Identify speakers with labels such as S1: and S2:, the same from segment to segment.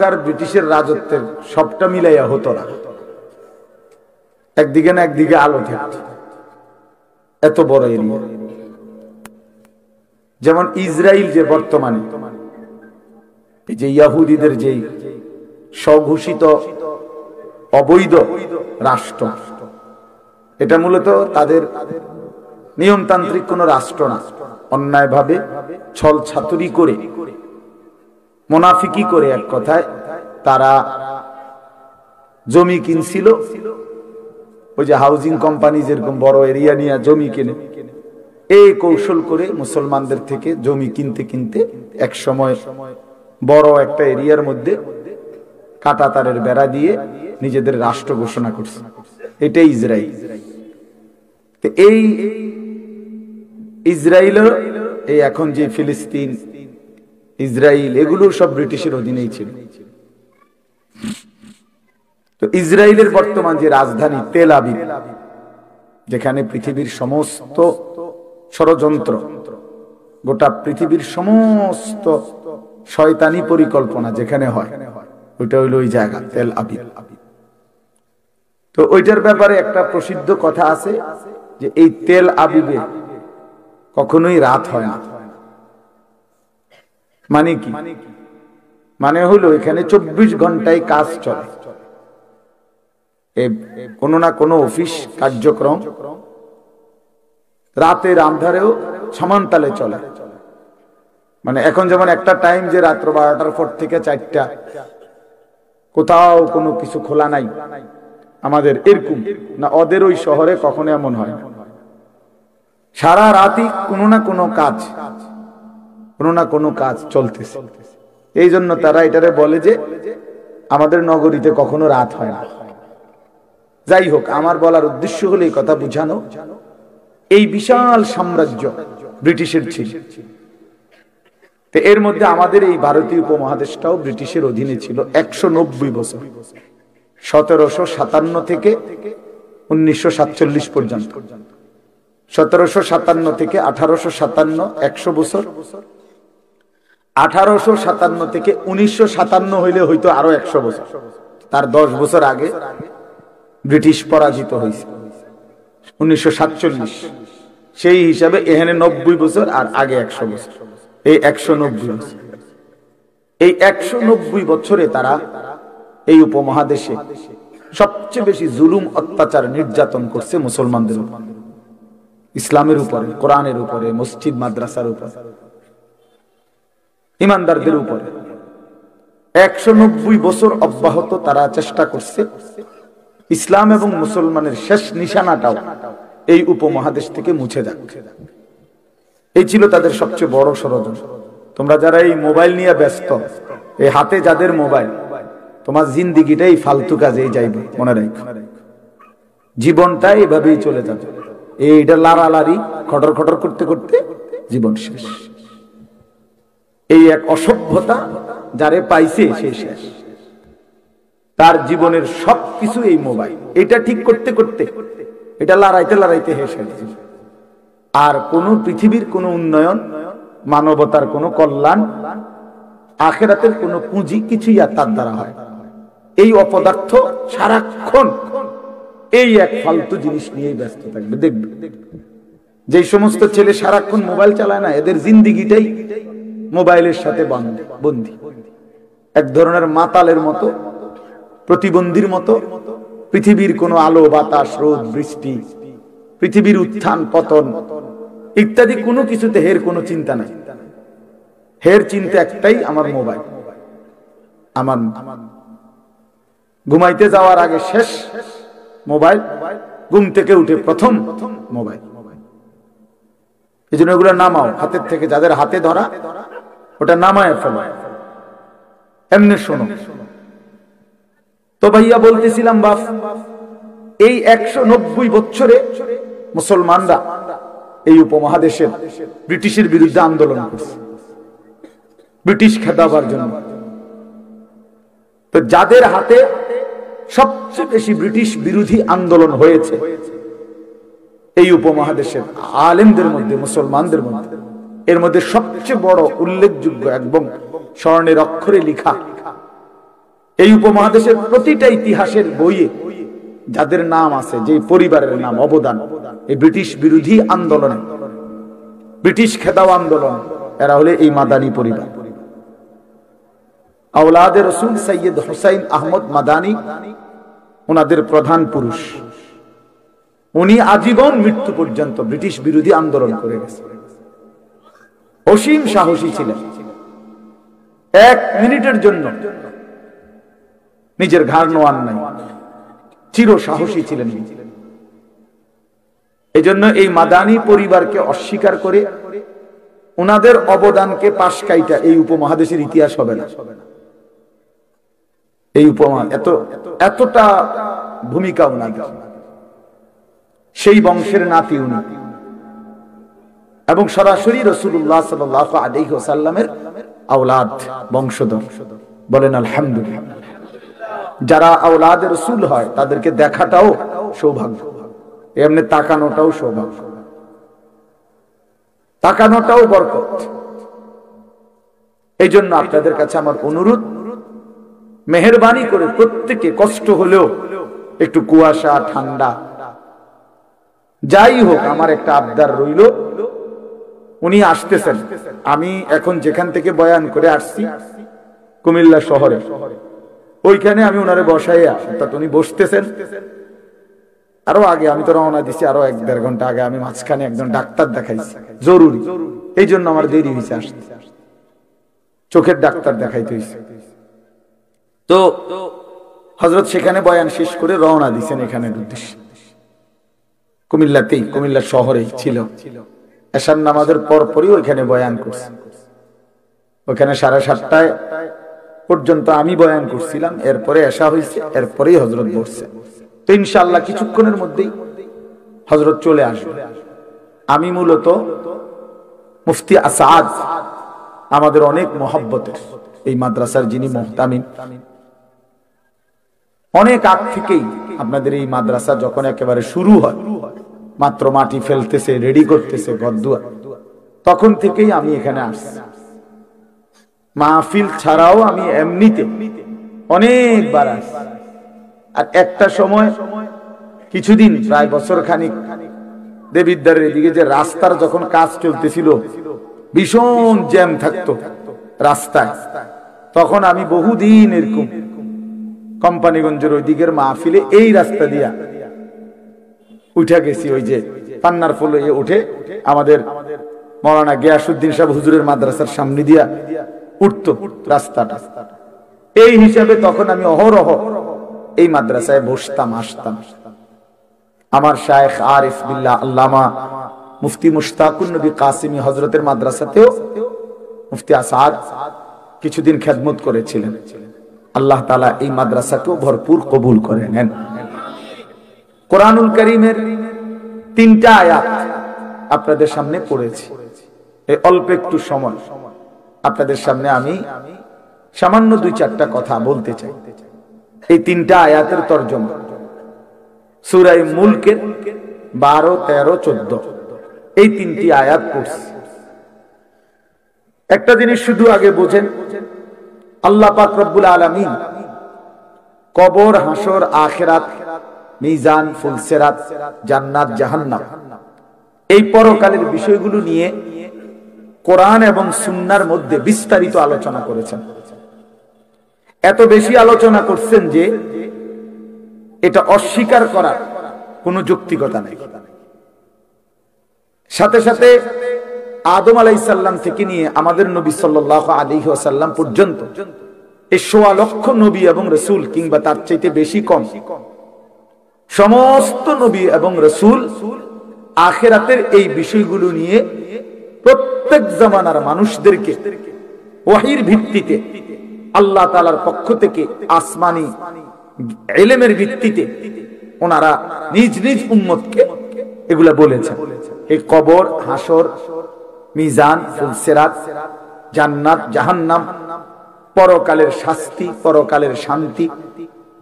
S1: প্রকার ব্রিটিশের রাজত্বের সবটা মিলাইয়া হতো না, একদিকে না একদিকে আলো থাকত, এত বড় এরিয়া। যেমন ইসরায়েল যে বর্তমানে এই যে ইহুদিদের যে স্বঘোষিত অবৈধ রাষ্ট্র, এটা মূলত তাদের নিয়মতান্ত্রিক কোন রাষ্ট্র না, অন্যায়ভাবে ছল ছাতুরি করে মুনাফিকি করে এক কথায় তারা জমি কিনছিল। ওই যে হাউজিং কোম্পানি যেরকম বড় এরিয়া নিয়ে জমি কিনে, এই কৌশল করে মুসলমানদের থেকে জমি কিনতে কিনতে এক সময় বড় একটা এরিয়ার মধ্যে কাঁটা তারের বেড়া দিয়ে নিজেদের রাষ্ট্র ঘোষণা করছে। এটাই ইসরায়েল। এই ইসরায়েলের এই এখন যে ফিলিস্তিন, ইসরায়েল, এগুলো সব ব্রিটিশের অধীনেই ছিল। তো ইসরায়েলের বর্তমান যে রাজধানী তেল আবিব, যেখানে পৃথিবীর সমস্ত ষড়যন্ত্র, গোটা পৃথিবীর সমস্ত শয়তানি পরিকল্পনা যেখানে হয়, ওইটা হইল ওই জায়গা তেল আবিব। তো ওইটার ব্যাপারে একটা প্রসিদ্ধ কথা আছে যে এই তেল আবিবে কখনোই রাত হয় না। মানে কি? মানে হলো এখানে 24 ঘন্টায় কাজ চলে, কোনো না কোনো অফিস কার্যক্রম রাতের আন্ধারেও সমান তালে চলে। মানে এখন যেমন একটা টাইম যে রাত্র 12টার পর থেকে 4টা, কোথাও কোনো কিছু খোলা নাই আমাদের, এরকম না। ওদের ওই শহরে কখনো এমন হয় না, সারা রাতই কোনো না কোনো কাজ চলতেছে। এই জন্য তারা এটারে বলে যে আমাদের নগরীতে কখনো রাত হয় না। যাই হোক, আমার বলার উদ্দেশ্য হলো এই কথা বুঝানো, এই বিশাল সাম্রাজ্য ব্রিটিশের ছিল। তো এর মধ্যে আমাদের এই ভারতীয় উপমহাদেশটাও ব্রিটিশের অধীনে ছিল 190 বছর, 1757 থেকে 1947 পর্যন্ত। 1757 থেকে 1857, 100 বছর। 1857 থেকে 1957 হইলে হয়তো আরো 100 বছর, তার 10 বছর আগে ব্রিটিশ পরাজিত হয়েছে 1947। সেই হিসাবে এখানে 90 বছর আর আগে 100 বছর, এই 190 বছর। এই 190 বছরে তারা এই উপমহাদেশে সবচেয়ে বেশি জুলুম, অত্যাচার, নির্যাতন করছে মুসলমানদের উপর, ইসলামের উপরে, কোরআনের উপরে, মসজিদ মাদ্রাসার উপরে, ইমানদারদের উপরে। 190 বছর অব্যাহত তারা চেষ্টা করছে ইসলাম এবং মুসলমানের শেষ নিশানাটাও এই উপমহাদেশ থেকে মুছে যাক। এই ছিল তাদের সবচেয়ে বড় ষড়যন্ত্র। তোমরা যারা এই মোবাইল নিয়ে ব্যস্ত, এই হাতে যাদের মোবাইল, তোমার জিন্দিগিটাই ফালতু কাজেই যাইবে, মনে রাখো। জীবনটা এভাবেই চলে যাবে, এইটা লাড়ালাড়ি খটর খটর করতে করতে জীবন শেষ। এই এক অসভ্যতা যারে পাইছে সে শেষ, তার জীবনের সবকিছু এই মোবাইল। এটা ঠিক করতে করতে, এটা লড়াইতে লড়াইতে শেষ হয়েছে। আর কোন পৃথিবীর কোন উন্নয়ন, মানবতার কোন কল্যাণ, আখিরাতের কোন পুঁজি কিছুই আর তার দ্বারা হয়। এই অপদার্থ সারাক্ষণ এই এক ফালতু জিনিস নিয়েই ব্যস্ত থাকবে। দেখবে যে সমস্ত ছেলে সারাক্ষণ মোবাইল চালায় না, এদের জিন্দিগিটাই মোবাইলের সাথে বন্দী। এক ধরনের মাতালের মতো, প্রতিবন্ধীর মতো। পৃথিবীর কোনো আলো, বাতাস, রোদ, বৃষ্টি, পৃথিবীর উত্থান পতন ইত্যাদি কোনো কিছুতে হের কোনো চিন্তা নাই। হের চিন্তা একটাই, আমার মোবাইল। আমার ঘুমাইতে যাওয়ার আগে শেষ মোবাইল, ঘুম থেকে উঠে প্রথম মোবাইল। এই জন্য ওগুলো নামাও হাতের থেকে, যাদের হাতে ধরা ওটা নামায় ফেলো, এমনি শোনো। তো ভাইয়া বলতেছিলাম বাপ, এই 190 বছরে মুসলমানরা এই উপমহাদেশের ব্রিটিশের বিরুদ্ধে আন্দোলন করছে, ব্রিটিশ খেতাবার জন্য। তো যাদের হাতে সবচেয়ে বেশি ব্রিটিশ বিরোধী আন্দোলন হয়েছে এই উপমহাদেশের আলেমদের মধ্যে, মুসলমানদের মধ্যে, এর মধ্যে সবচেয়ে বড় উল্লেখযোগ্য এবং স্বর্ণের অক্ষরে লিখা এই উপমহাদেশের প্রতিটা ইতিহাসের বইয়ে যাদের নাম আছে, যে পরিবারের নাম অবদান এই ব্রিটিশ বিরোধী আন্দোলনে, ব্রিটিশ খেদাও আন্দোলন, এরা হলে এই মাদানী পরিবার। আওলাদে রসুল সৈয়দ হুসাইন আহমদ মাদানী ওনাদের প্রধান পুরুষ। উনি আজীবন মৃত্যু পর্যন্ত ব্রিটিশ বিরোধী আন্দোলন করে গেছেন। অসীম সাহসী ছিলেন, এক মিনিটের জন্য নিজের ঘাড় নোয়ান নাই, চির সাহসী ছিলেন। এই জন্য এই মাদানী পরিবারকে অস্বীকার করে ওনাদের অবদানকে পাশ কাইটা এই উপমহাদেশের ইতিহাস হবে না। এই এতটা ভূমিকা ওনাদের। সেই বংশের নাতি উনি, এবং সরাসরি রাসূলুল্লাহ সাল্লাল্লাহু আলাইহি ওয়াসাল্লামের আওলাদ, বংশধর। বলেন আলহামদুলিল্লাহ। যারা আওলাদে রাসূল হয় তাদেরকে দেখাটাও সৌভাগ্য, এমনি তাকানোটাও সৌভাগ্য, তাকানোটাও বরকত। এই জন্য আপনাদের কাছে আমার অনুরোধ, মেহেরবানি করে প্রত্যেকে কষ্ট হলেও একটু কুয়াশা ঠান্ডা যাই হোক, আমার একটা আবদার রইল, উনি আসতেছেন। আমি এখন যেখান থেকে বয়ান করে আসছি কুমিল্লা শহরে, ওইখানে আমি ওনারে বসাই, অর্থাৎ উনি বসতেছেন আরো আগে। আমি তো রওনা দিছি আরো 1-1.5 ঘন্টা আগে। আমি মাঝখানে একজন ডাক্তার দেখাইছি জরুরি, এই জন্য আমার দেরি হয়েছে আসতে, চোখের ডাক্তার দেখাইতে হয়েছে। তো হযরত সেখানে বয়ান শেষ করে রওনা দিছেন এখানের উদ্দেশ্যে। কুমিল্লাতেই, কুমিল্লা শহরেই ছিল। এশার নামাজের পরপরই ওইখানে বয়ান করছে। ওখানে 7:30টায় পর্যন্ত আমি বয়ান করছিলাম, এরপরে এশা হয়েছে, এরপরেই হযরত বসছে। তো ইনশাআল্লাহ কিছুক্ষণের মধ্যেই হযরত চলে আসবে। আমি মূলত মুফতি আসাদ, আমাদের অনেক মহব্বতের এই মাদ্রাসার যিনি মুহতামিম, অনেক আগ থেকেই আপনাদের এই মাদ্রাসা যখন একেবারে শুরু হয়, মাত্র মাটি ফেলতেছে, রেডি করতেছে ঘরদুয়ার, তখন থেকেই আমি এখানে আসছি। মাহফিল ছাড়াও আমি এমনিতে অনেকবার আসছি। আর একটা সময় কিছুদিন, প্রায় বছর খানিক, দেবিদ্বারের এদিকে যে রাস্তার যখন কাজ চলতেছিল, ভীষণ জ্যাম থাকতো রাস্তায়, তখন আমি বহুদিন এরকম কোম্পানিগঞ্জের ওই দিকের মাহফিলে এই রাস্তা দিয়া উঠে গেছি। ওই যে পান্নার ফুল উঠে আমাদের মাওলানা গিয়াসউদ্দিন সাহেব হুজুরের মাদ্রাসার সামনে দিয়া উঠতো রাস্তাটা। এই হিসাবে তখন আমি অহরহ এই মাদ্রাসায় বসতাম, আসতাম। আমার শায়েখ আরিফ বিল্লাহ আল্লামা মুফতি মুশতাকুন নবী কাসিমি হযরতের মাদ্রাসাতেও মুফতি আসাদ কিছুদিন খেদমত করেছিলেন। আল্লাহ তাআলা এই মাদ্রাসাকেও ভরপুর কবুল করে নেন। কোরআনুল কারীমের 3টা আয়াত আপনাদের সামনে পড়েছি। এই অল্প একটু সময় আপনাদের সামনে আমি সামান্য 2-4টা কথা বলতে চাই। এই 3টা আয়াতের তরজমা সূরা মুলকের 12, 13, 14 এই 3টি আয়াত পড়ছি। একটা জিনিস শুধু আগে বোঝেন, আল্লাহ পাক রব্বুল আলামিন কবর, হাসর, আখিরাত, মিজান, ফুলসিরাত, জান্নাত, জাহান্নাম এই পরকালের বিষয়গুলো নিয়ে কোরআন এবং সুন্নাহর মধ্যে বিস্তারিত আলোচনা করেছেন। এত বেশি আলোচনা করছেন যে এটা অস্বীকার করার কোনো যৌক্তিকতা নেই। সাথে সাথে আদম আলাইহিস সালাম থেকে নিয়ে আমাদের নবী সাল্লাল্লাহু আলাইহি ওয়াসাল্লাম পর্যন্ত এই 1.25 লক্ষ নবী এবং রাসূল, কিংবা তার চাইতে বেশি কম, সমস্ত নবী এবং রাসূল আখিরাতের এই বিষয়গুলো নিয়ে প্রত্যেক জামানার মানুষদেরকে ওহীর ভিত্তিতে, আল্লাহ তাআলার পক্ষ থেকে আসমানি ইলমের ভিত্তিতে ওনারা নিজ নিজ উম্মতকে এগুলা বলেছেন। এই কবর, হাসর, মিজান, ফুলসিরাত, জান্নাত, জাহান্নাম, পরকালের শাস্তি, পরকালের শান্তি,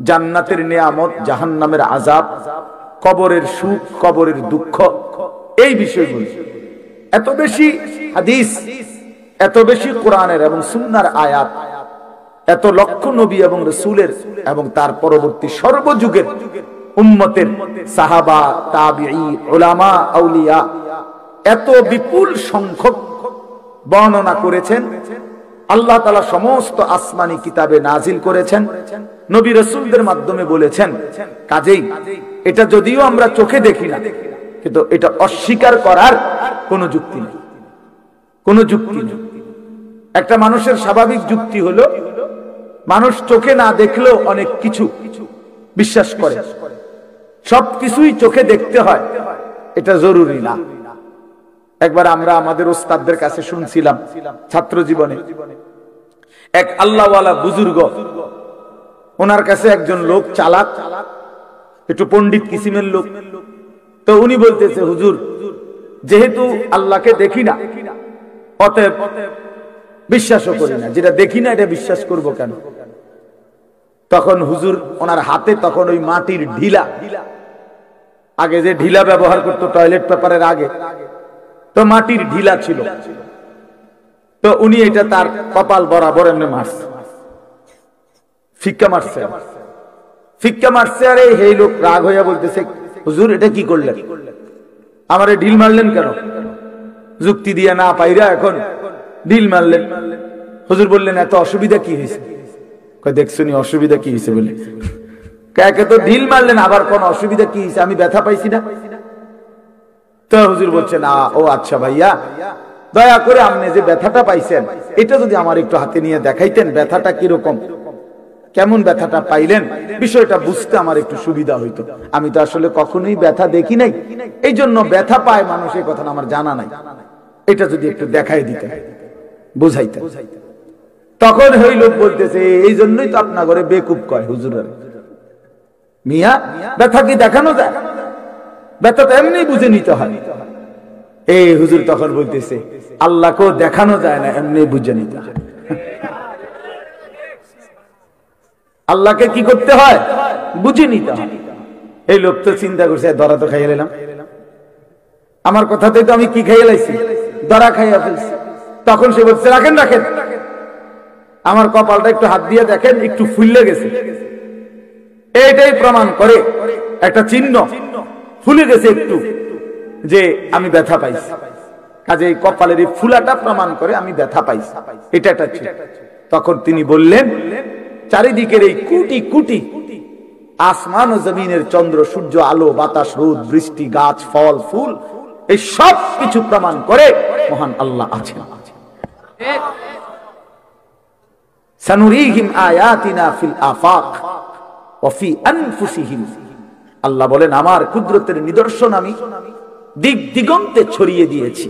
S1: জান্নাতের নিয়ামত, জাহান্নামের আযাব, কবরের সুখ, কবরের দুঃখ, এই বিষয়গুলো এত বেশি হাদিস, এত বেশি কোরআনের এবং সুন্নাহর আয়াত, এত লক্ষ নবী এবং রাসূলের এবং তার পরবর্তী সর্বযুগের উম্মতের সাহাবা, তাবিঈ, উলামা, আউলিয়া এত বিপুল সংখ্যক বর্ণনা করেছেন। আল্লাহ তাআলা সমস্ত আসমানি কিতাবে নাজিল করেছেন, নবী রাসূলদের মাধ্যমে বলেছেন। কাজেই এটা যদিও আমরা চোখে দেখি না, কিন্তু এটা অস্বীকার করার কোনো যুক্তি নেই, কোনো যুক্তি নেই। একটা মানুষের স্বাভাবিক যুক্তি হলো মানুষ চোখে না দেখলেও অনেক কিছু বিশ্বাস করে, সবকিছুই চোখে দেখতে হয়, এটা জরুরি না। একবার আমরা আমাদের ওস্তাদদের কাছে শুনছিলাম ছাত্র জীবনে, এক আল্লাহওয়ালা বুজুর্গ, ওনার কাছে একজন লোক চালাক, একটু পণ্ডিত কিসিমের লোক। তো উনি বলতেছে, হুজুর যেহেতু আল্লাহকে দেখি না, অতএব বিশ্বাসও করি না, যেটা দেখি না এটা বিশ্বাস করব কেন? তখন হুজুর ওনার হাতে তখন ওই মাটির ঢিলা, আগে যে ঢিলা ব্যবহার করতো টয়লেট পেপারের আগে, তো মাটির ঢিলা ছিল। তো উনি এটা তার কপাল বরাবর এমনি মারছে, ফিক্কা মারছে, ফিক্কা মারছে। আরে এই লোক রাগ হইয়া বলতেছে, হুজুর এটা কি করলেন? আমারে ঢিল মারলেন কেন? যুক্তি দিয়ে না পাইরা এখন ঢিল মারলেন। হুজুর বললেন, এত অসুবিধা কি হয়েছে? দেখছনি অসুবিধা কি হয়েছে বলে, একে তো ঢিল মারলেন, আবার কোন অসুবিধা কি হয়েছে? আমি ব্যথা পাইছি না। তো হুজুর বলছেন, ও আচ্ছা ভাইয়া, দয়া করে আপনি যে ব্যথাটা পাইছেন এটা যদি আমার একটু হাতে নিয়ে দেখাইতেন, ব্যথাটা কিরকম, কেমন ব্যথাটা পাইলেন, বিষয়টা বুঝতে আমার একটু সুবিধা হইতো। আমি তো আসলে কখনোই ব্যথা দেখি নাই, এই জন্য ব্যথা পায় মানুষ এই কথা আমার জানা নাই, এটা যদি একটু দেখাই দিতেন, বুঝাইতেন। তখন ওই লোক বলতেছে, এই জন্যই তো আপনার ঘরে বেকুব কয় হুজুরের, মিয়া ব্যথা কি দেখানো যায়? ব্যথা তো এমনি বুঝে নিতে হয়। এই হুজুর তখন বলতেছে, আল্লাহকেও দেখানো যায় না, এমনি বুঝে নিতে হয়। আল্লাহকে কি করতে হয়? বুঝে নিতে হয়। এই লোক তো চিন্তা করছে, ধরা তো খাইয়ে নিলাম, আমার কথাতে তো আমি কি খাইয়ে লাইছি, ধরা খাইয়া ফেলছি। তখন সে বলছে, রাখেন রাখেন, আমার কপালটা একটু হাত দিয়ে দেখেন, একটু ফুলে গেছে। এইটাই প্রমাণ করে, একটা চিহ্ন ফুলে গেছে একটু, যে আমি ব্যথা পাইছি। কাজে এই কপালের এই ফুলাটা প্রমাণ করে আমি ব্যথা পাইছি, এটা একটা চিহ্ন। তখন তিনি বললেন, চারিদিকের এই কোটি কোটি আসমান ও জমিনের চন্দ্র সূর্য, আলো বাতাস, রোদ বৃষ্টি, গাছ ফল ফুল, এই সব কিছু প্রমাণ করে মহান আল্লাহ আছেন। সানুরিহিম আয়াতিনা ফিল আফাক ওয়া ফি আনফুসিহিম, আল্লাহ বলেন আমার কুদরতের নিদর্শন আমি দিক দিগন্তে ছড়িয়ে দিয়েছি,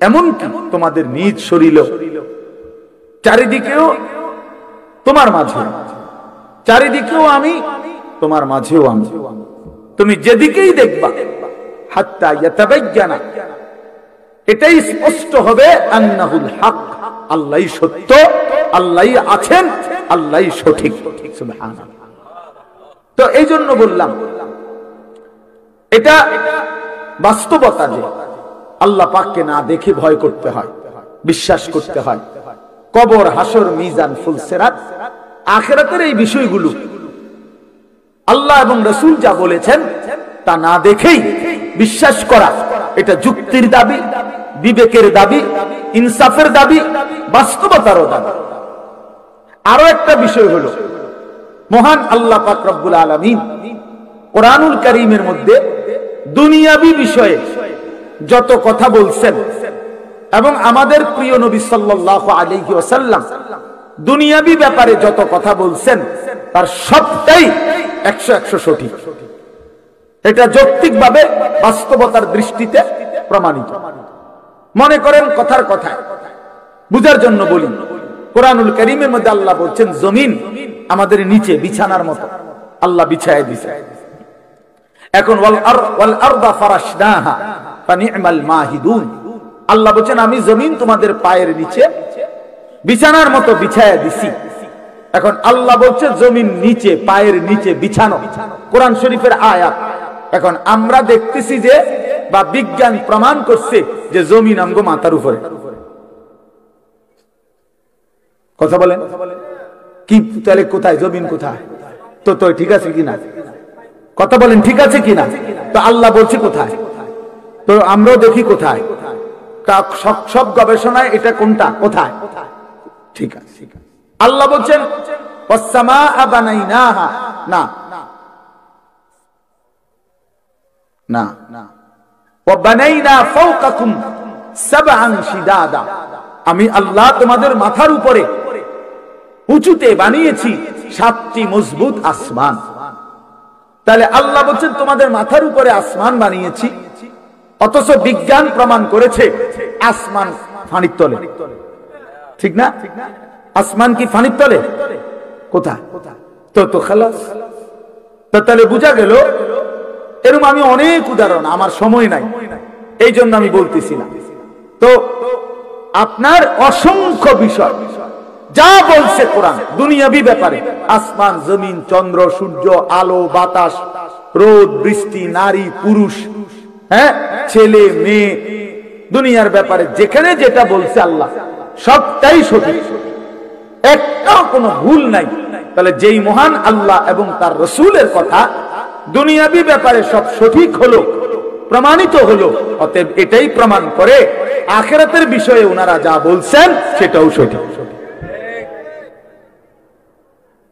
S1: এমনকি তোমাদের নিজ শরীরেও, চারিদিকেও তোমার মাঝে, চারিদিকেও আমি, তোমার মাঝেও আমি। তুমি যেদিকেই দেখবা, হাত্তা ইয়াতাবায়্যানা, এটাই স্পষ্ট হবে, আন্নাহুল হক, আল্লাহই সত্য, আল্লাহই আছেন, আল্লাহই সঠিক। সুবহানাল্লাহ। তো এই জন্য বললাম, এটা বাস্তবতা যে আল্লাহ পাককে না দেখে ভয় করতে হয়, বিশ্বাস করতে হয়। কবর, হাসর, মিজান, ফুলসিরাত, আখিরাতের এই বিষয়গুলো আল্লাহ এবং রাসূল যা বলেছেন তা না দেখেই বিশ্বাস করা, এটা যুক্তির দাবি, বিবেকের দাবি, ইনসাফের দাবি, বাস্তবতারও দাবি। আরো একটা বিষয় হলো, মহান আল্লাহ পাক রব্বুল আলামিন কোরআনুল কারীমের মধ্যে দুনিয়াবি বিষয়ে যত কথা বলছেন, এবং আমাদের প্রিয় নবী সাল্লাল্লাহু আলাইহি ওয়াসাল্লাম দুনিয়াবি ব্যাপারে যত কথা বলছেন, তার সবটাই 100% সঠিক। এটা যৌক্তিকভাবে বাস্তবতার দৃষ্টিতে প্রমাণিত। মনে করেন কথার কথা বুঝার জন্য বলি, কোরআনুল কারীমের মধ্যে আল্লাহ বলছেন, জমিন আমাদের নিচে বিছানার মতো আল্লাহ বিছায় দিয়েছে। এখন ওয়াল আরদা ফারাশনাহা ফানি'মাল মাহিদুন, আল্লাহ বলছেন আমি জমিন তোমাদের পায়ের নিচে বিছানার মতো বিছায়া দিছি। এখন আল্লাহ বলছে জমিন নিচে, পায়ের নিচে বিছানো, কোরআন শরীফের আয়াত। এখন আমরা দেখতেছি যে, বা বিজ্ঞান প্রমাণ করছে যে জমিন আমগো মাথার উপরে। কথা বলেন, কি তাহলে কোথায়? জমিন কোথায়? তো তো ঠিক আছে কিনা? কথা বলেন, ঠিক আছে কিনা? তো আল্লাহ বলছে কোথায়? তো আমরাও দেখি কোথায়। সব গবেষণায় এটা কোনটা, কোথায়? ঠিক আছে। আল্লাহ বলছেন ওয়াস-সামাআ বানাইনাহা, না না না, ওয়া বানাইনা ফাওকাকুম সাবআন শিদাদা, আমি আল্লাহ তোমাদের মাথার উপরে উঁচুতে বানিয়েছি 7টি মজবুত আসমান। তাহলে আল্লাহ বলছেন তোমাদের মাথার উপরে আসমান বানিয়েছি, অথচ বিজ্ঞান প্রমাণ করেছে আসমান পানির তলে। ঠিক না? আসমান কি পানির তলে? কোথায়? তো তো খালাস। তো তাহলে বোঝা গেল, এরকম আমি অনেক উদাহরণ, আমার সময় নাই এই জন্য আমি বলতেছি না। তো আপনার অসংখ্য বিষয় যা বলছে কোরআন দুনিয়াবি ব্যাপারে, আসমান জমিন চন্দ্র সূর্য আলো বাতাস রোদ বৃষ্টি নারী পুরুষ, হ্যাঁ ছেলে মেয়ে, দুনিয়ার ব্যাপারে যেখানে যেটা বলছে আল্লাহ সবটাই সঠিক, একটাও কোনো ভুল নাই। তাহলে যেই মহান আল্লাহ এবং তার রসুলের কথা দুনিয়াবি ব্যাপারে সব সঠিক হলো, প্রমাণিত হলো, অতএব এটাই প্রমাণ করে আখিরাতের বিষয়ে ওনারা যা বলছেন সেটাও সঠিক।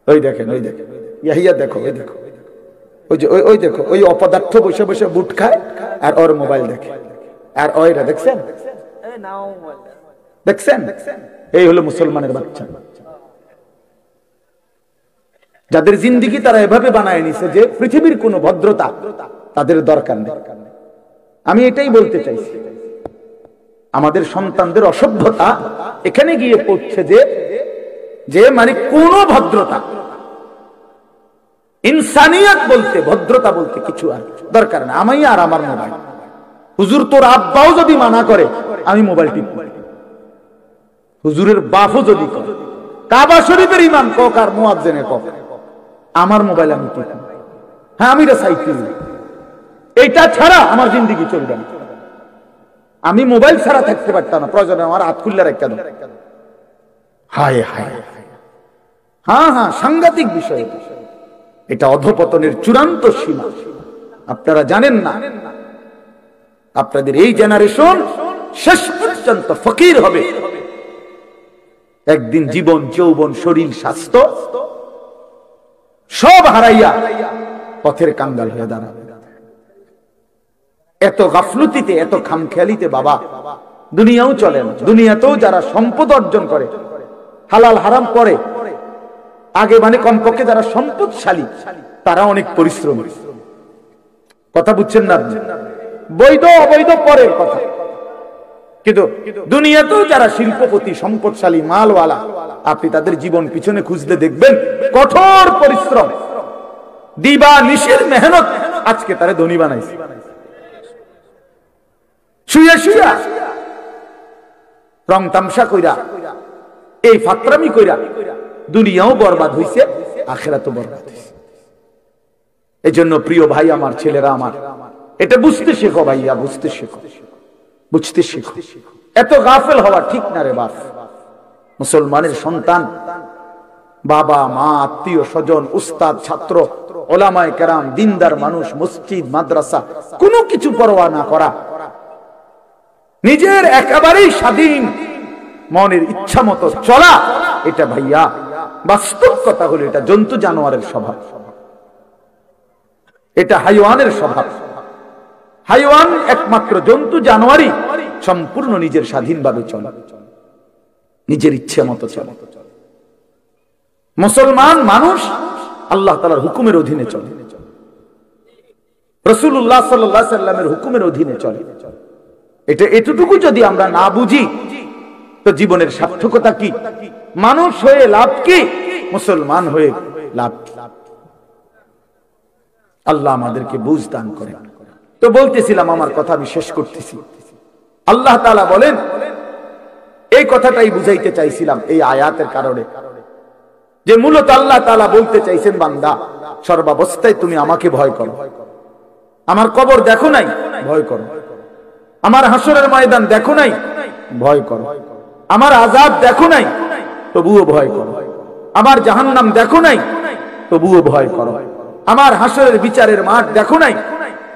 S1: ওই দেখেন, ওই দেখেন, ইয়া দেখো, ওই দেখো, ওই যে ওই দেখো, ওই অপদার্থ বসে বসে বুট খায় আর ওর মোবাইল দেখে, আর ওইটা দেখছেন, দেখছেন? এই হলো মুসলমানের বাচ্চা, যাদের জিন্দেগি তারা এভাবে বানায় নিছে যে পৃথিবীর কোন ভদ্রতা তাদের দরকার নেই। আমি এটাই বলতে চাইছি, আমাদের সন্তানদের অসভ্যতা এখানে গিয়ে পড়ছে যে মানে কোন ভদ্রতা, ইনসানিয়ত বলতে, ভদ্রতা বলতে কিছু আর দরকার না। আমি আর আমার মোবাইল, হুজুর তোর আব্বাও যদি মানা করে আমি মোবাইল টিপব, হুজুরের বাপও যদি করে, কাবা শরীফের ইমাম কক আর মুয়াজ্জিনে কক, আমার মোবাইল আমি টিপব। হ্যাঁ আমি এটা সাইকেল, এইটা ছাড়া আমার জিন্দেগি চলবে না। আমি মোবাইল ছাড়া থাকতে পারতাম না, প্রয়োজনে আমার হাত খুললে রেখে দাও। হায় হায়, হ্যাঁ হ্যাঁ, সাংঘাতিক বিষয় এটা, অধপতনের চূড়ান্ত সীমা। আপনারা জানেন না, আপনাদের এই জেনারেশন শেষ পর্যন্ত ফকির হবে, একদিন জীবন যৌবন শরীর স্বাস্থ্য সব হারাইয়া পথের কাঙ্গাল হয়ে দাঁড়াবে। এত গাফলুতিতে, এত খামখেয়ালিতে বাবা দুনিয়াও চলে না। দুনিয়াতেও যারা সম্পদ অর্জন করে, হালাল হারাম করে, আগে মানে কমপক্ষে যারা সম্পদশালী তারা অনেক পরিশ্রম, কথা বুঝছেন না? বৈধ অবৈধ পরের কথা, কিন্তু দুনিয়াতেও যারা শিল্পপতি সম্পদশালী মালওয়ালা, আপনি তাদের জীবন পিছনে খুঁজতে দেখবেন কঠোর পরিশ্রম, দিবা নিশির মেহনত আজকে তারে ধনী বানাইছে। শুয়া শুয়া রং তামসা কইরা, এই ফাতরামি কইরা দুনিয়াও বরবাদ হইছে, আখিরাতও বরবাদ হইছে। এজন্য প্রিয় ভাই আমার, ছেলেরা আমার, এটা বুঝতে শেখো ভাইয়া, বুঝতে শেখো, বুঝতে শেখো। এত গাফেল হওয়া ঠিক না রে বাপ। মুসলমানের সন্তান বাবা মা আত্মীয় স্বজন উস্তাদ ছাত্র ওলামায়ে কেরাম দিনদার মানুষ মসজিদ মাদ্রাসা কোনো কিছু পরোয়া না করা, নিজের একেবারেই স্বাধীন মনের ইচ্ছা মতো চলা, এটা ভাইয়া বাস্তব কথা হলো এটা জন্তু জানোয়ারের স্বভাব, এটা হাইওয়ানের স্বভাব। হাইওয়ান একমাত্র জন্তু জানোয়ারই সম্পূর্ণ নিজের স্বাধীনভাবে চলে, নিজের ইচ্ছে মতো চলে। মুসলমান মানুষ আল্লাহ তাআলার হুকুমের অধীনে চলে, রাসূলুল্লাহ সাল্লাল্লাহু আলাইহি সাল্লামের হুকুমের অধীনে চলে। এটা এতটুকু যদি আমরা না বুঝি তো জীবনের সার্থকতা কি? মানুষ হয়ে লাভ কি? মুসলমান হয়ে লাভ কি? আল্লাহ আমাদেরকে বুঝ দান করেন। তো বলতেছিলাম, আমার কথা আমি শেষ করতেছি। আল্লাহ তাআলা বলেন, এই কথাটাই বুঝাইতে চাইছিলাম এই আয়াতের কারণে, যে মূলত আল্লাহ তাআলা বলতে চাইছেন, বান্দা সর্বাবস্থায় তুমি আমাকে ভয় করো। আমার কবর দেখো নাই, ভয় করো। আমার হাসরের ময়দান দেখো নাই, ভয় করো। আমার আযাব দেখো নাই, তবুও ভয় করো। আমার জাহান্নাম দেখো নাই, তবুও ভয় করো। আমার হাসরের বিচারের মাঠ দেখো নাই,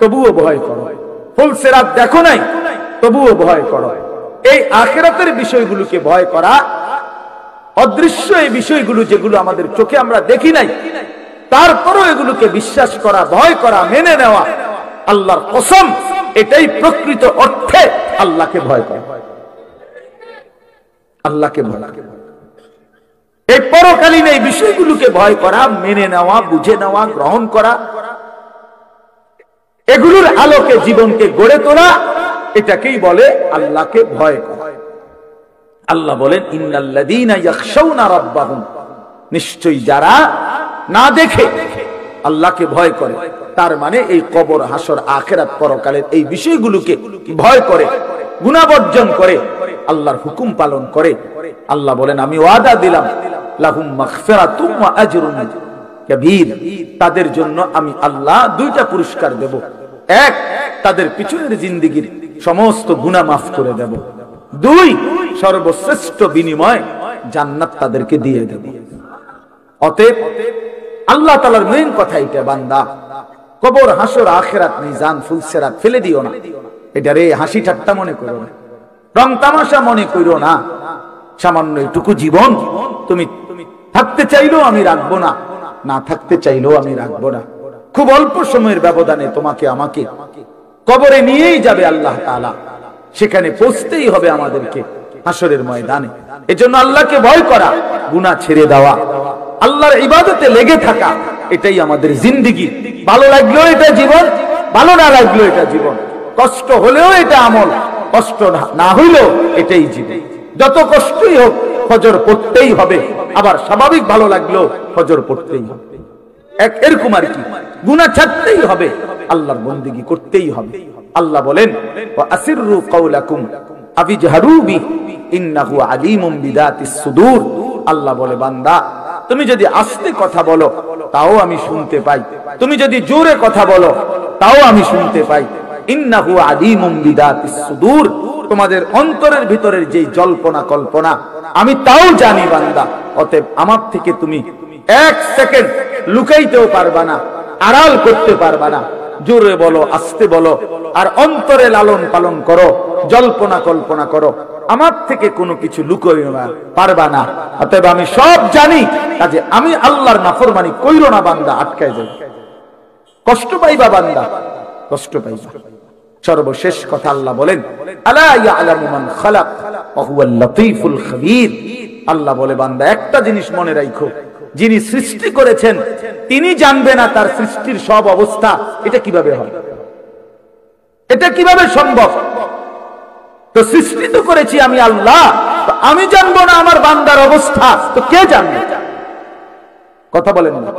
S1: তবুও ভয় করো। ফুলসিরাত দেখো নাই, তবুও ভয় করো। এই আখিরাতের বিষয়গুলোকে ভয় করা, অদৃশ্য এই বিষয়গুলো যেগুলো আমাদের চোখে আমরা দেখি নাই, তারপরও এগুলোকে বিশ্বাস করা, ভয় করা, মেনে নেওয়া, আল্লাহর কসম এটাই প্রকৃত অর্থে আল্লাহকে ভয় করা। আল্লাহকে ভয় করা, এই পরকালীন এই বিষয়গুলোকে ভয় করা, মেনে নেওয়া, বুঝে নেওয়া, গ্রহণ করা, এগুলোর আলোকে জীবনকে গড়ে তোলা, এটাকেই বলে আল্লাহকে ভয় করা। আল্লাহ বলেন ইন্নাল্লাযীনা ইয়াখশাউনা রাব্বাহুম, নিশ্চয়ই যারা না দেখে আল্লাহকে ভয় করে, তার মানে এই কবর, হাসর, আখিরাত, পরকালের এই বিষয়গুলোকে ভয় করে, গুনাহ বর্জন করে, আল্লাহর হুকুম পালন করে। আল্লাহ বলেন আমি ওয়াদা দিলাম লাহুম মাগফিরাতুম ওয়া আজরুন কাবীর, তাদের জন্য আমি আল্লাহ দুইটা পুরস্কার দেব। এক, তাদের পিছনের জিন্দেগীর সমস্ত গুনাহ মাফ করে দেব। দুই, সর্বশ্রেষ্ঠ বিনিময় জান্নাত তাদেরকে দিয়ে দেব। অতএব আল্লাহ তাআলার মেইন কথা এটা, বান্দা কবর, হাসর, আখিরাত, মিজান, ফুলসিরাত ফেলে দিও না। এটা রে হাসি ঠাট্টা মনে করো না, রং তামাশা মনে করো না। সামান্য এটুকু জীবন তুমি থাকতে চাইলেও আমি রাখবো না, না থাকতে চাইলেও আমি রাখবো না। খুব অল্প সময়ের ব্যবধানে তোমাকে আমাকে কবরে নিয়েই যাবে আল্লাহ তাআলা, সেখানে পৌঁছতেই হবে আমাদেরকে হাসরের ময়দানে। এজন্য আল্লাহকে ভয় করা, গুনাহ ছেড়ে দেওয়া, আল্লাহর ইবাদতে লেগে থাকা, এটাই আমাদের জিন্দেগি। ভালো লাগলেও এটা জীবন, ভালো না লাগলেও এটা জীবন, কষ্ট হলেও এটা আমল, কষ্ট না হইলেও এটাই জীবন। যত কষ্টই হোক ফজর পড়তেই হবে, আবার স্বাভাবিক ভালো লাগলেও ফজর পড়তেই হবে। এরকম আর কি, গুনাহ ছাড়তেই হবে, আল্লাহর বন্দেগী করতেই হবে। আল্লাহ বলেন ওয়া আসিররু কাওলাকুম আবিজহারু বি ইন্নাহু আলিমুম বিদাতিস সুদূর। আল্লাহ বলে বান্দা তুমি যদি আস্তে কথা বলো তাও আমি শুনতে পাই, তুমি যদি জোরে কথা বলো তাও আমি শুনতে পাই। ইন্নাহু আলিমুম বিদাতিস সুদূর, তোমাদের অন্তরের ভিতরের যে জল্পনা কল্পনা আমি তাও জানি বান্দা। অতএব আমার থেকে তুমি এক সেকেন্ড লুকাইতেও পারবা না, আড়াল করতে পারবা না। জোরে বলো, আস্তে বলো, আর অন্তরে লালন পালন করো, জল্পনা কল্পনা করো, আমার থেকে কোনো কিছু লুকাইও না, পারবা না। অতএব আমি সব জানি, কাজে আমি আল্লাহর নাফরমানি কইরো না বান্দা, আটকায় যাবে, কষ্ট পাইবা বান্দা, কষ্ট পাইবা। সর্বশেষ কথা আল্লাহ বলেন আলা ইয়ালামু মান খালাক ওয়া হুয়াল লাতীফুল খাবীর। আল্লাহ বলে বান্দা একটা জিনিস মনে রাখো, যিনি সৃষ্টি করেছেন তিনি জানবে না তার সৃষ্টির সব অবস্থা। এটা কিভাবে হয়? এটা কিভাবে সম্ভব? তো সৃষ্টি তো করেছি আমি আল্লাহ, তো আমি জানবো না আমার বান্দার অবস্থা, তো কে জানবে? কথা বলেন না,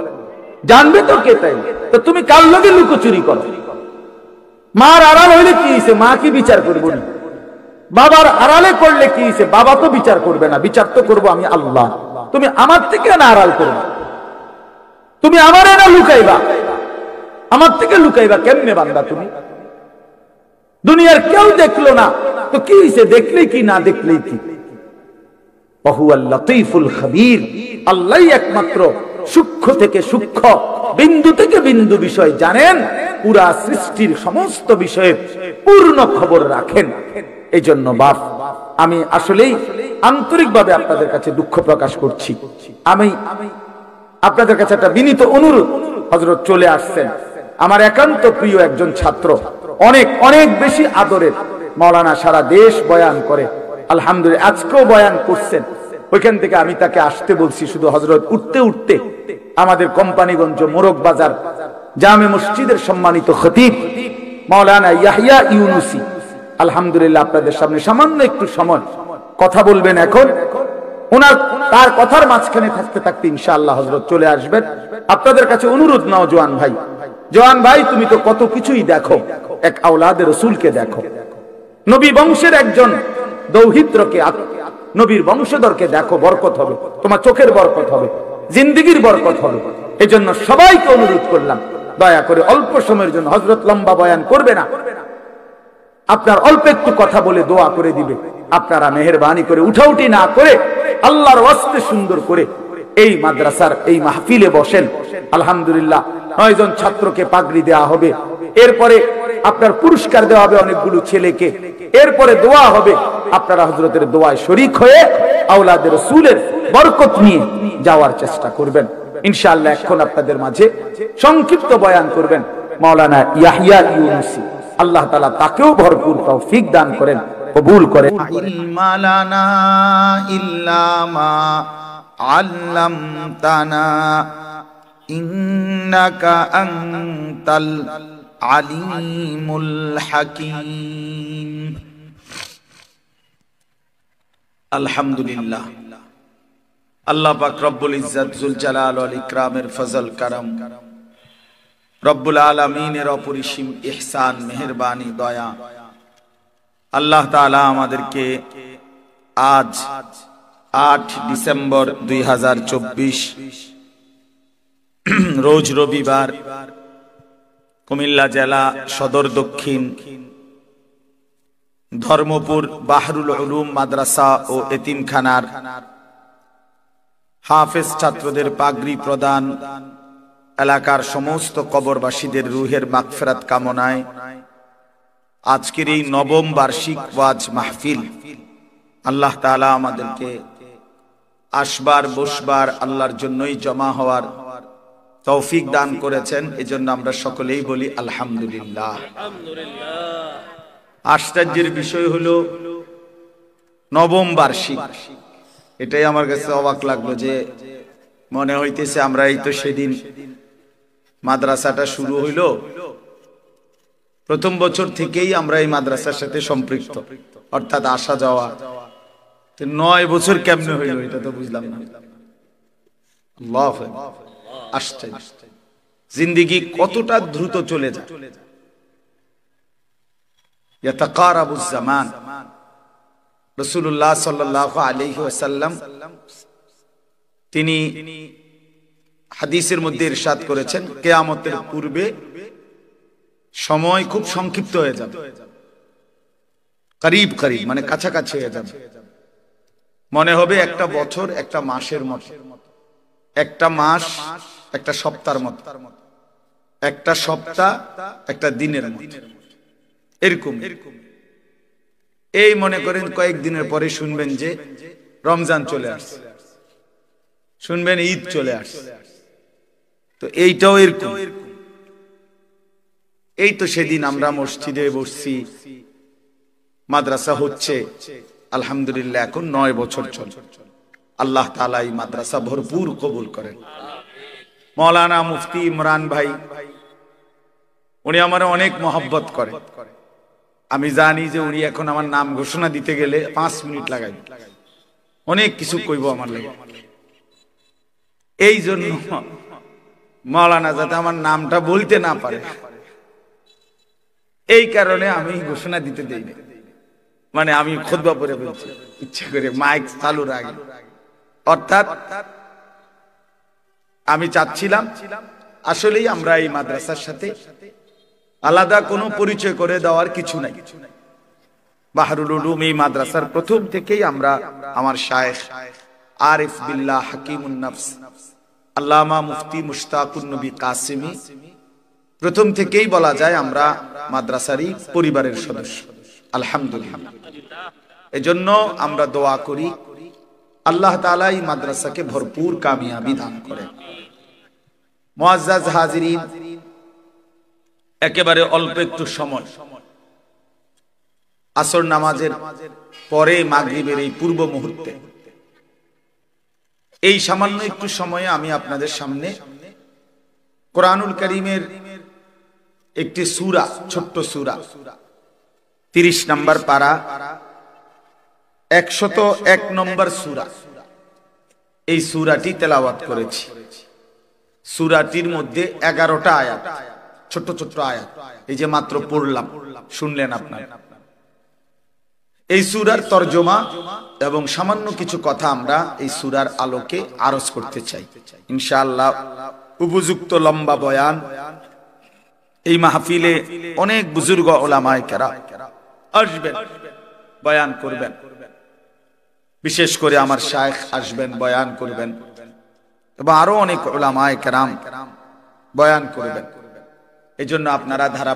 S1: জানবে তো কে? তাই তো তুমি কার লগে লুকোচুরি করো? মার আড়াল হইলে কি হইছে? মা কি বিচার করবো না? বাবার আড়ালে করলে কি হইছে? বাবা তো বিচার করবে না, বিচার তো করবো আমি আল্লাহ। তুমি আমার থেকে না আড়াল করবে, তুমি আমার না লুকাইবা, আমার থেকে লুকাইবা কেমনে বান্দা? তুমি দুনিয়ার কেউ দেখলো না, তো কি হইছে? দেখলেই কি, না দেখলেই কি? ওয়া হুয়াল লাতীফুল খাবীর। আল্লাহই একমাত্র সূক্ষ্ম থেকে সূক্ষ্ম, বিন্দু থেকে বিন্দু বিষয় জানেন, পুরা সৃষ্টির সমস্ত বিষয়ে পূর্ণ খবর রাখেন। এই জন্য বাপ, আমি আসলেই আন্তরিকভাবে আপনাদের কাছে দুঃখ প্রকাশ করছি। আমি আপনাদের কাছে একটা বিনীত অনুরোধ, হযরত চলে আসছেন, আমার একান্ত প্রিয় একজন ছাত্র, অনেক অনেক বেশি আদরের, মাওলানা সারা দেশ বয়ান করে, আলহামদুলিল্লাহ আজকেও বয়ান করছেন। ওইখান থেকে আমি তাকে আসতে বলছি, শুধু হযরত উঠতে উঠতে আমাদের কোম্পানিগঞ্জ মোরগ বাজার জামে মসজিদের সম্মানিত খতিব মাওলানা ইয়াহইয়া ইউনুসী, আলহামদুলিল্লাহ আপনাদের সামনে সামান্য একটু সময় কথা বলবেন। এখন ওনার তার কথার মাঝখানে থাকতে থাকতে ইনশাআল্লাহ হযরত চলে আসবেন। আপনাদের কাছে অনুরোধ নাও, জওয়ান ভাই, জওয়ান ভাই তুমি তো কত কিছুই দেখো, এক আওলাদে রাসূলকে দেখো, নবী বংশের একজন দৌহিত্রকে, নবীর বংশধরকে দেখো, বরকত হবে, তোমার চোখের বরকত হবে, জিন্দেগীর বরকত হবে। এজন্য সবাইকে অনুরোধ করলাম, দয়া করে অল্প সময়ের জন্য, হযরত লম্বা বয়ান করবে না, আপনার অল্প একটু কথা বলে দোয়া করে দিবে। আপনারা মেহেরবানি করে উঠাউটি না করে আল্লাহর ওয়াস্তে সুন্দর করে এই মাদ্রাসার এই মাহফিলে বসেন। আলহামদুলিল্লাহ 9 জন ছাত্রকে পাগড়ি দেওয়া হবে, এরপরে আপনার পুরস্কার দেওয়া হবে অনেকগুলো ছেলেকে, এরপরে দোয়া হবে। আপনারা হযরতের দোয়ায় শরীক হয়ে আওলাদে রাসূলের বরকত নিয়ে যাওয়ার চেষ্টা করবেন ইনশাআল্লাহ। এখন আপনাদের মাঝে সংক্ষিপ্ত বয়ান করবেন মাওলানা ইয়াহইয়া ইউনূসী। আল্লাহ তাআলা তাকেও ভরপুর তৌফিক দান করেন, কবুল করেন।
S2: ইলমালানা ইল্লা মা আল্লামতানা ইন্নাকা আনতাল আলিমুল হাকীম। আলহামদুলিল্লাহ, আল্লাহ পাক রব্বুল ইজ্জত জুল জালাল ওয়াল ইকরামের ফজল করম, রব্বুল আলামিনের অপরিসীম ইহসান, মেহেরবানি, দয়া। আল্লাহ তাআলা আমাদেরকে আজ 8 ডিসেম্বর 2024 রোজ রবিবার কুমিল্লা জেলা সদর দক্ষিণ ধর্মপুর বাহরুল উলুম মাদ্রাসা ও এতিমখানার হাফেজ ছাত্রদের পাগড়ি প্রদান, এলাকার সমস্ত কবরবাসীদের রুহের মাগফিরাত কামনায় আজকের এই নবম বার্ষিক ওয়াজ মাহফিল আল্লাহ তাআলা আমাদেরকে আসবার বসবার আল্লাহর জন্যই জমা হওয়ার তৌফিক দান করেছেন। এজন্য আমরা সকলেই বলি আলহামদুলিল্লাহ। আশ্চর্যের বিষয় হলো নবম বার্ষিক, এটাই আমার কাছে অবাক লাগলো যে মনে হইতেছে আমরা এই তো সেদিন মাদ্রাসাটা শুরু হইলো, প্রথম বছর থেকেই আমরা এই মাদ্রাসার সাথে সম্পৃক্ত, অর্থাৎ আসা যাওয়া। 9 বছর কেমনে হইলো এটা তো বুঝলাম না। আল্লাহ আশ্চর্য, জিন্দেগি কতটা দ্রুত চলে যায়। ইয়াতাকারাবুজ জামান। রাসূলুল্লাহ সাল্লাল্লাহু আলাইহি ওয়াসাল্লাম তিনি হাদিসের মধ্যে ইরশাদ করেছেন, কিয়ামতের পূর্বে সময় খুব সংক্ষিপ্ত হয়ে যাবে, করিব করিব মানে কাছাকাছি হয়ে যাবে। মনে হবে একটা বছর একটা মাসের মতো, একটা মাস একটা সপ্তাহের মতো, একটা সপ্তাহ একটা দিনের মতো, এরকম। এই মনে করেন কয়েকদিনের পরে শুনবেন যে রমজান চলে আসছে, শুনবেন ঈদ চলে আসছে। তো এইটাও এরকম। এই তো সেদিন আমরা মসজিদে বসছি, মাদ্রাসা হচ্ছে, আলহামদুলিল্লাহ এখন 9 বছর চলে। আল্লাহ তাআলা এই মাদ্রাসা ভরপুর কবুল করেন। মাওলানা মুফতি ইমরান ভাই, উনি আমার অনেক মহব্বত করেন। আমি জানি যে উনি এখন আমার নাম ঘোষণা দিতে গেলে 5 মিনিট লাগাই, অনেক কিছু কইব আমার লাগে। এই জন্য মাওলানা যাতে আমার নামটা বলতে না পারে, এই কারণে আমি ঘোষণা দিতে দেই না। মানে আমি খুতবা পড়ে বলছি ইচ্ছা করে মাইক চালু রাখি, অর্থাৎ আমি চাচ্ছিলাম আসলেই আমরা এই মাদ্রাসার সাথে আলাদা কোনো পরিচয় করে দেওয়ার কিছু নাই। বাহরুল উলুম এই মাদ্রাসার প্রথম থেকেই আমরা, আমার শায়েখ আরিফ বিল্লাহ হাকিমুন নফস আল্লামা মুফতি মুশতাকুন নবী কাসেমি, প্রথম থেকেই বলা যায় আমরা মাদ্রাসারই পরিবারের সদস্য। আলহামদুলিল্লাহ। এজন্য আমরা দোয়া করি আল্লাহ তাআলা এই মাদ্রাসাকে ভরপুর কামিয়াবি দান করেন। মুআজ্জাজ হাজিরিন, একেবারে অল্প একটু সময়, আসর নামাজের পরে মাগরিবের এই পূর্ব মুহূর্তে, এই সামান্য একটু সময়ে আমি আপনাদের সামনে কোরআনুল কারীমের একটি সূরা, ছোট্ট সূরা 30 নম্বর পারা 101 নম্বর সূরা, এই সূরাটি তেলাওয়াত করেছি। সূরাটির মধ্যে 11টা আয়াত, ছোট ছোট আয়াত, এই যে মাত্র পড়লাম, শুনলেন আপনারা। এই সূরার তরজমা এবং সামান্য কিছু কথা আমরা এই সূরার আলোকে আরজ করতে চাই ইনশাআল্লাহ। উপযুক্ত লম্বা বয়ান এই মাহফিলে অনেক বুজুর্গ উলামায়ে কেরাম আসবেন, বয়ান করবেন। বিশেষ করে আমার শায়েখ আসবেন, বয়ান করবেন। এবং আরো অনেক উলামায়ে কেরাম বয়ান করবেন। এই জন্য আপনারা ধারাবাহিক